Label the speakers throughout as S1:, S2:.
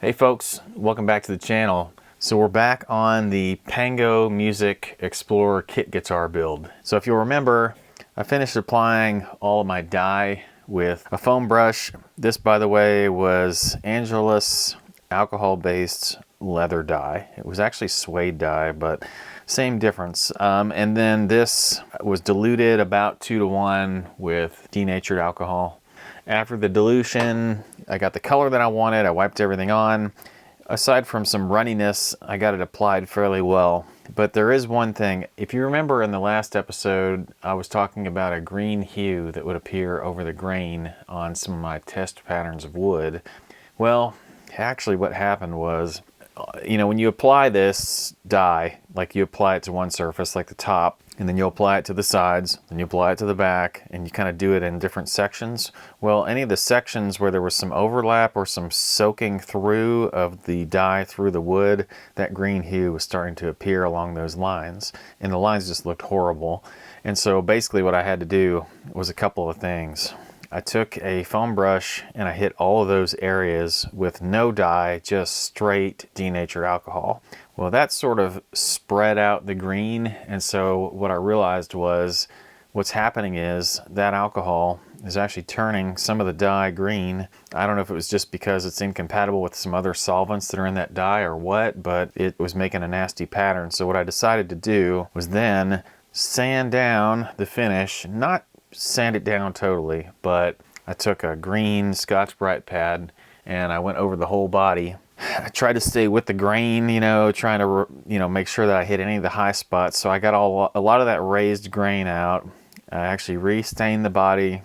S1: Hey folks, welcome back to the channel. So we're back on the Pango Music Explorer kit guitar build. So if you'll remember, I finished applying all of my dye with a foam brush. This, by the way, was Angelus alcohol-based leather dye. It was actually suede dye, but same difference. And then this was diluted about 2:1 with denatured alcohol. After the dilution, I got the color that I wanted. I wiped everything on. Aside from some runniness, I got it applied fairly well. But there is one thing. If you remember in the last episode, I was talking about a green hue that would appear over the grain on some of my test patterns of wood. Well, actually what happened was, when you apply this dye, like you apply it to one surface, like the top, and then you apply it to the sides, and you apply it to the back, and you kind of do it in different sections. Well, any of the sections where there was some overlap or some soaking through of the dye through the wood, that green hue was starting to appear along those lines, and the lines just looked horrible. And so basically what I had to do was a couple of things. I took a foam brush and I hit all of those areas with no dye, just straight denatured alcohol. Well, that sort of spread out the green, and so what I realized was what's happening is that alcohol is actually turning some of the dye green. I don't know if it was just because it's incompatible with some other solvents that are in that dye or what, but it was making a nasty pattern. So what I decided to do was then sand down the finish, not sand it down totally, but I took a green Scotch-Brite pad and I went over the whole body. I tried to stay with the grain, trying to, make sure that I hit any of the high spots. So I got a lot of that raised grain out. I actually re-stained the body.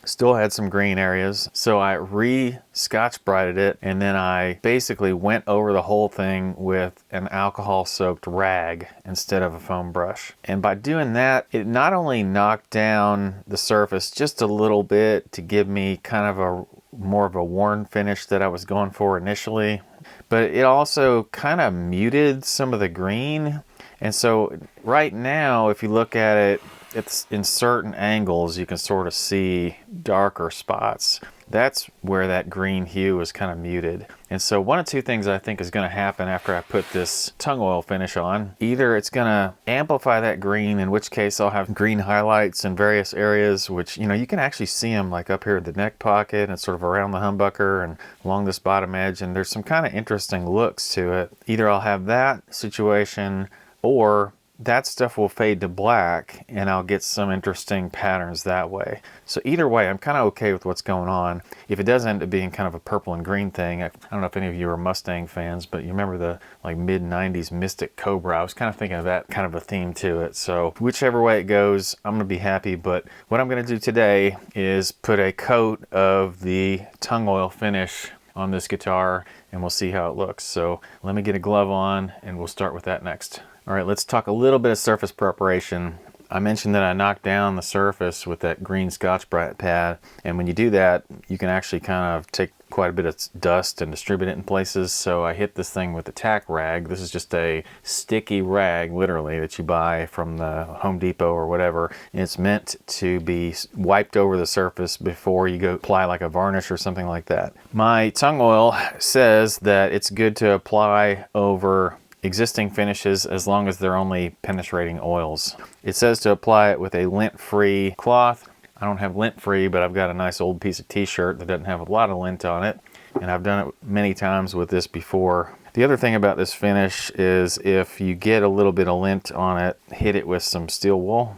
S1: Still had some green areas, so I re-Scotch-Brited it, and then I basically went over the whole thing with an alcohol-soaked rag instead of a foam brush. And by doing that, it not only knocked down the surface just a little bit to give me kind of more of a worn finish that I was going for initially, but it also kind of muted some of the green. And so right now, if you look at it, it's in certain angles you can sort of see darker spots. That's where that green hue is kind of muted. And so one of two things I think is going to happen after I put this tung oil finish on. Either it's going to amplify that green, in which case I'll have green highlights in various areas, which you can actually see them like up here at the neck pocket and sort of around the humbucker and along this bottom edge, and there's some kind of interesting looks to it. Either I'll have that situation, or that stuff will fade to black and I'll get some interesting patterns that way. So either way, I'm kind of okay with what's going on. If it does end up being kind of a purple and green thing, I don't know if any of you are Mustang fans, but you remember the mid-90s Mystic Cobra. I was kind of thinking of that kind of a theme to it. So whichever way it goes, I'm going to be happy. But what I'm going to do today is put a coat of the tung oil finish on this guitar, and we'll see how it looks. So let me get a glove on and we'll start with that next. All right, let's talk a little bit of surface preparation. I mentioned that I knocked down the surface with that green Scotch-Brite pad, and when you do that, you can actually kind of take quite a bit of dust and distribute it in places. So I hit this thing with a tack rag. This is just a sticky rag, literally, that you buy from the Home Depot or whatever. And it's meant to be wiped over the surface before you go apply like a varnish or something like that. My tung oil says that it's good to apply over existing finishes as long as they're only penetrating oils. It says to apply it with a lint-free cloth. I don't have lint-free, but I've got a nice old piece of t-shirt that doesn't have a lot of lint on it, and I've done it many times with this before. The other thing about this finish is if you get a little bit of lint on it, hit it with some steel wool,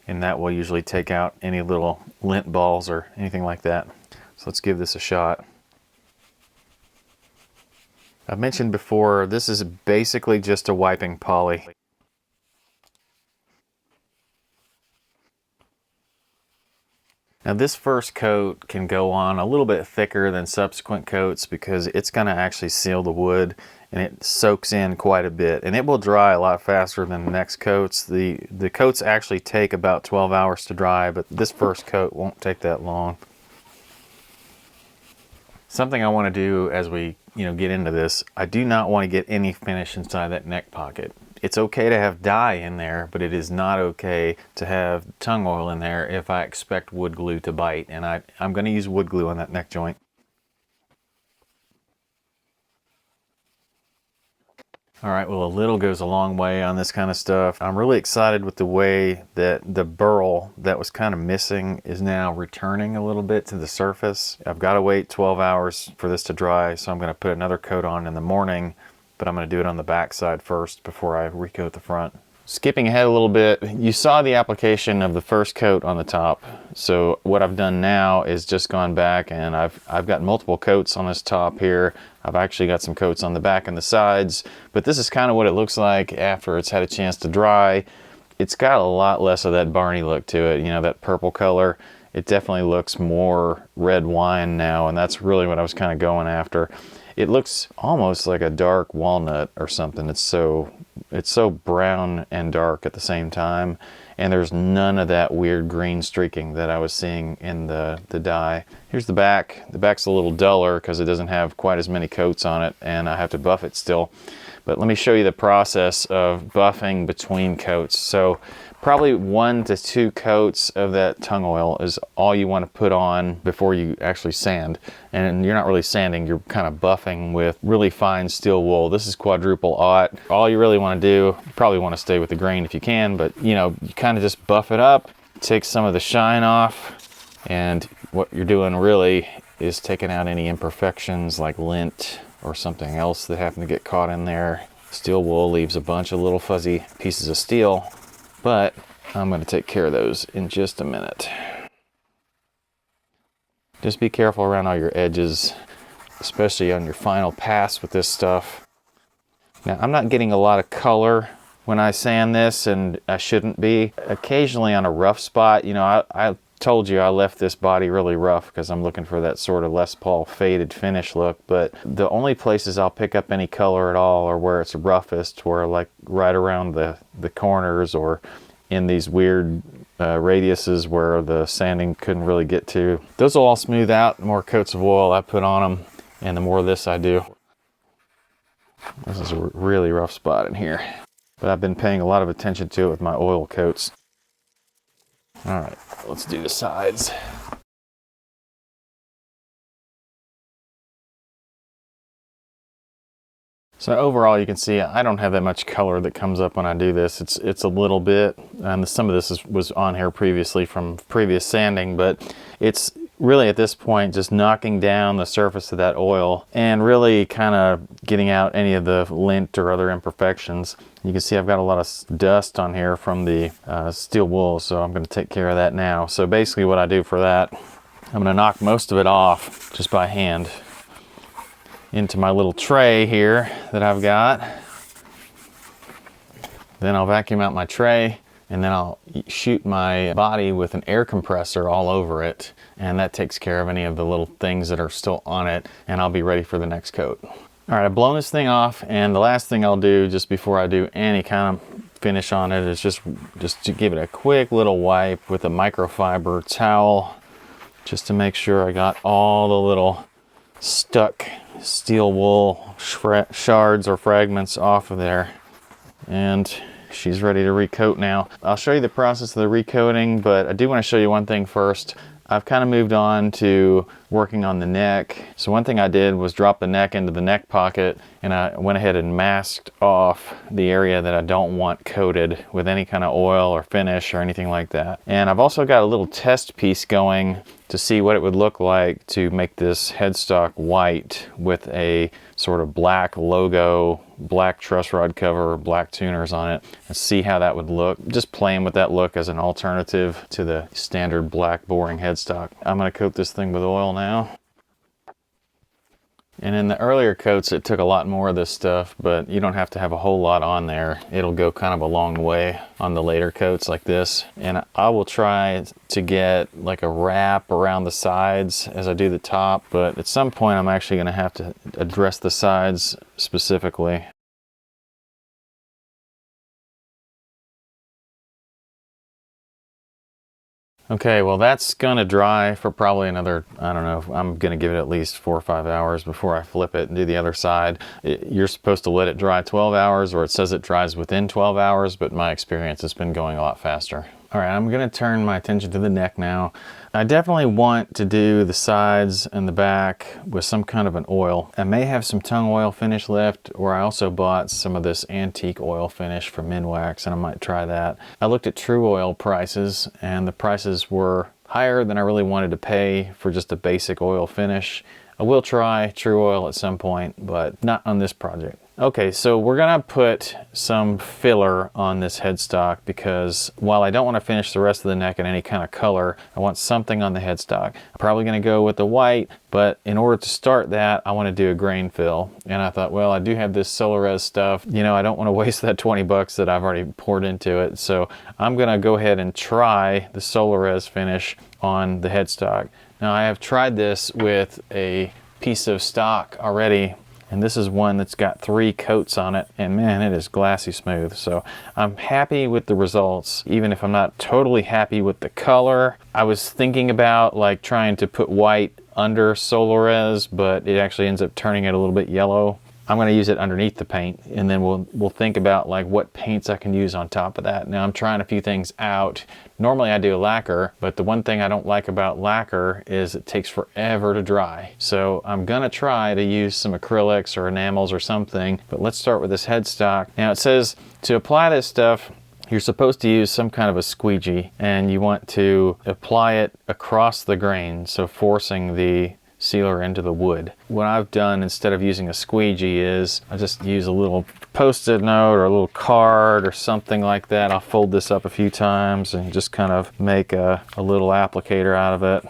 S1: and that will usually take out any little lint balls or anything like that. So let's give this a shot. I've mentioned before, this is basically just a wiping poly. Now this first coat can go on a little bit thicker than subsequent coats because it's going to actually seal the wood, and it soaks in quite a bit, and it will dry a lot faster than the next coats. The coats actually take about 12 hours to dry, but this first coat won't take that long. Something I want to do as we get into this, I do not want to get any finish inside that neck pocket. It's okay to have dye in there, but it is not okay to have tung oil in there if I expect wood glue to bite, and I'm going to use wood glue on that neck joint. All right, well, a little goes a long way on this kind of stuff. I'm really excited with the way that the burl that was kind of missing is now returning a little bit to the surface. I've got to wait 12 hours for this to dry, so I'm going to put another coat on in the morning, but I'm going to do it on the back side first before I recoat the front. Skipping ahead a little bit, you saw the application of the first coat on the top. So what I've done now is just gone back and I've got multiple coats on this top here. I've actually got some coats on the back and the sides, but this is kind of what it looks like after it's had a chance to dry. It's got a lot less of that Barney look to it, you know, that purple color. It definitely looks more red wine now, and that's really what I was kind of going after. It looks almost like a dark walnut or something. It's so brown and dark at the same time, and there's none of that weird green streaking that I was seeing in the dye. Here's the back. The back's a little duller because it doesn't have quite as many coats on it, and I have to buff it still. But let me show you the process of buffing between coats. So probably 1 to 2 coats of that tung oil is all you want to put on before you actually sand. And you're not really sanding, you're kind of buffing with really fine steel wool. This is quadruple aught. All you really want to do, you probably want to stay with the grain if you can, but you know, you kind of just buff it up, take some of the shine off, and what you're doing really is taking out any imperfections like lint or something else that happen to get caught in there. Steel wool leaves a bunch of little fuzzy pieces of steel, but I'm going to take care of those in just a minute. Just be careful around all your edges, especially on your final pass with this stuff. Now, I'm not getting a lot of color when I sand this, and I shouldn't be. Occasionally on a rough spot, you know, I told you I left this body really rough because I'm looking for that sort of Les Paul faded finish look, but the only places I'll pick up any color at all are where it's roughest, where like right around the corners or in these weird radiuses where the sanding couldn't really get to. Those will all smooth out the more coats of oil I put on them, and the more of this I do. This is a really rough spot in here, but I've been paying a lot of attention to it with my oil coats. All right, let's do the sides. So overall, you can see I don't have that much color that comes up when I do this. It's a little bit, and some of this was on here previously from previous sanding, but it's really at this point just knocking down the surface of that oil and really kind of getting out any of the lint or other imperfections. You can see I've got a lot of dust on here from the steel wool, so I'm going to take care of that now. So basically what I do for that, I'm going to knock most of it off just by hand into my little tray here that I've got. Then I'll vacuum out my tray, and then I'll shoot my body with an air compressor all over it, and that takes care of any of the little things that are still on it, and I'll be ready for the next coat. All right, I've blown this thing off, and the last thing I'll do just before I do any kind of finish on it is just to give it a quick little wipe with a microfiber towel, just to make sure I got all the little stuck steel wool shards or fragments off of there. And she's ready to recoat now. I'll show you the process of the recoating, but I do want to show you one thing first. I've kind of moved on to working on the neck. So one thing I did was drop the neck into the neck pocket, and I went ahead and masked off the area that I don't want coated with any kind of oil or finish or anything like that. And I've also got a little test piece going to see what it would look like to make this headstock white with a sort of black logo, black truss rod cover, black tuners on it, and see how that would look. Just playing with that look as an alternative to the standard black boring headstock. I'm going to coat this thing with oil now. And in the earlier coats, it took a lot more of this stuff, but you don't have to have a whole lot on there. It'll go kind of a long way on the later coats like this. And I will try to get like a wrap around the sides as I do the top, but at some point I'm actually going to have to address the sides specifically. Okay, well that's gonna dry for probably another, I don't know, I'm gonna give it at least 4 or 5 hours before I flip it and do the other side. You're supposed to let it dry 12 hours, or it says it dries within 12 hours, but my experience has been going a lot faster. All right, I'm gonna turn my attention to the neck now. I definitely want to do the sides and the back with some kind of an oil. I may have some Tung oil finish left, or I also bought some of this antique oil finish from Minwax, and I might try that. I looked at True Oil prices, and the prices were higher than I really wanted to pay for just a basic oil finish. I will try True Oil at some point, but not on this project. Okay, so we're gonna put some filler on this headstock because while I don't want to finish the rest of the neck in any kind of color, I want something on the headstock. I'm probably gonna go with the white, but in order to start that, I want to do a grain fill. And I thought, well, I do have this Solarez stuff. You know, I don't want to waste that 20 bucks that I've already poured into it. So I'm gonna go ahead and try the Solarez finish on the headstock. Now I have tried this with a piece of stock already, and this is one that's got 3 coats on it, and man, it is glassy smooth. So I'm happy with the results, even if I'm not totally happy with the color. I was thinking about like trying to put white under Solarez, but it actually ends up turning it a little bit yellow. I'm going to use it underneath the paint, and then we'll think about like what paints I can use on top of that. Now I'm trying a few things out. Normally I do lacquer, but the one thing I don't like about lacquer is it takes forever to dry. So I'm going to try to use some acrylics or enamels or something, but let's start with this headstock. Now it says to apply this stuff, you're supposed to use some kind of a squeegee, and you want to apply it across the grain, so forcing the sealer into the wood. What I've done instead of using a squeegee is I just use a little post-it note or a little card or something like that. I'll fold this up a few times and just kind of make a little applicator out of it.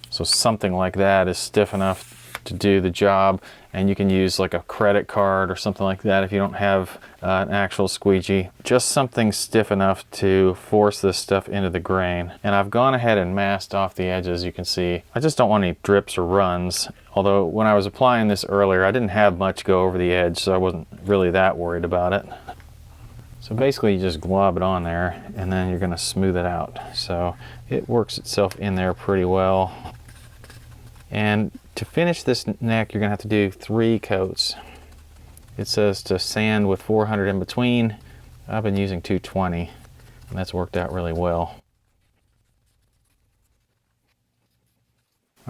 S1: So something like that is stiff enough to do the job, and you can use like a credit card or something like that if you don't have an actual squeegee. Just something stiff enough to force this stuff into the grain. And I've gone ahead and masked off the edges, you can see. I just don't want any drips or runs, although when I was applying this earlier I didn't have much go over the edge, so I wasn't really that worried about it. So basically you just glob it on there and then you're going to smooth it out. So it works itself in there pretty well. And to finish this neck, you're going to have to do 3 coats. It says to sand with 400 in between. I've been using 220, and that's worked out really well.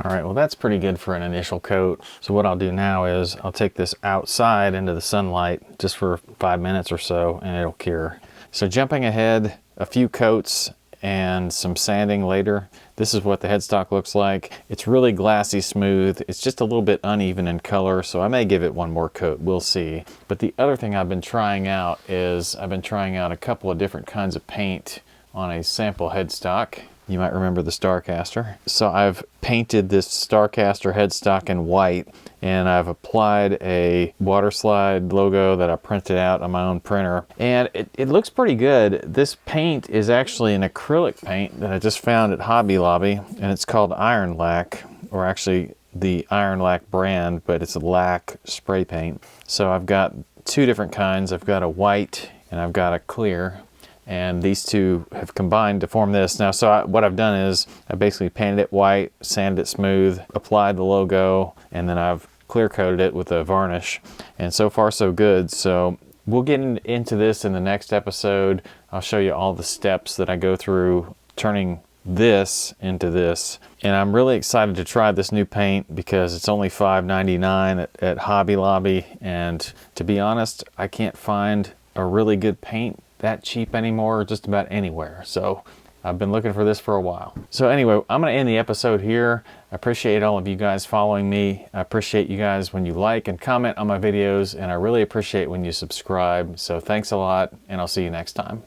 S1: All right, well that's pretty good for an initial coat. So what I'll do now is I'll take this outside into the sunlight just for 5 minutes or so, and it'll cure. So jumping ahead a few coats and some sanding later, this is what the headstock looks like. It's really glassy smooth. It's just a little bit uneven in color, so I may give it one more coat. We'll see. But the other thing I've been trying out is I've been trying out a couple of different kinds of paint on a sample headstock. You might remember the Starcaster. So I've painted this Starcaster headstock in white, and I've applied a water slide logo that I printed out on my own printer. And it looks pretty good. This paint is actually an acrylic paint that I just found at Hobby Lobby, and it's called Iron Lac, or actually the Iron Lac brand, but it's a lac spray paint. So I've got 2 different kinds. I've got a white and I've got a clear. And these 2 have combined to form this. Now, so what I've done is I basically painted it white, sanded it smooth, applied the logo, and then I've clear coated it with a varnish. And so far so good. So we'll get into this in the next episode. I'll show you all the steps that I go through turning this into this. And I'm really excited to try this new paint because it's only $5.99 at Hobby Lobby. And to be honest, I can't find a really good paint that cheap anymore just about anywhere. So I've been looking for this for a while. So anyway, I'm going to end the episode here. I appreciate all of you guys following me. I appreciate you guys when you like and comment on my videos, and I really appreciate when you subscribe. So thanks a lot, and I'll see you next time.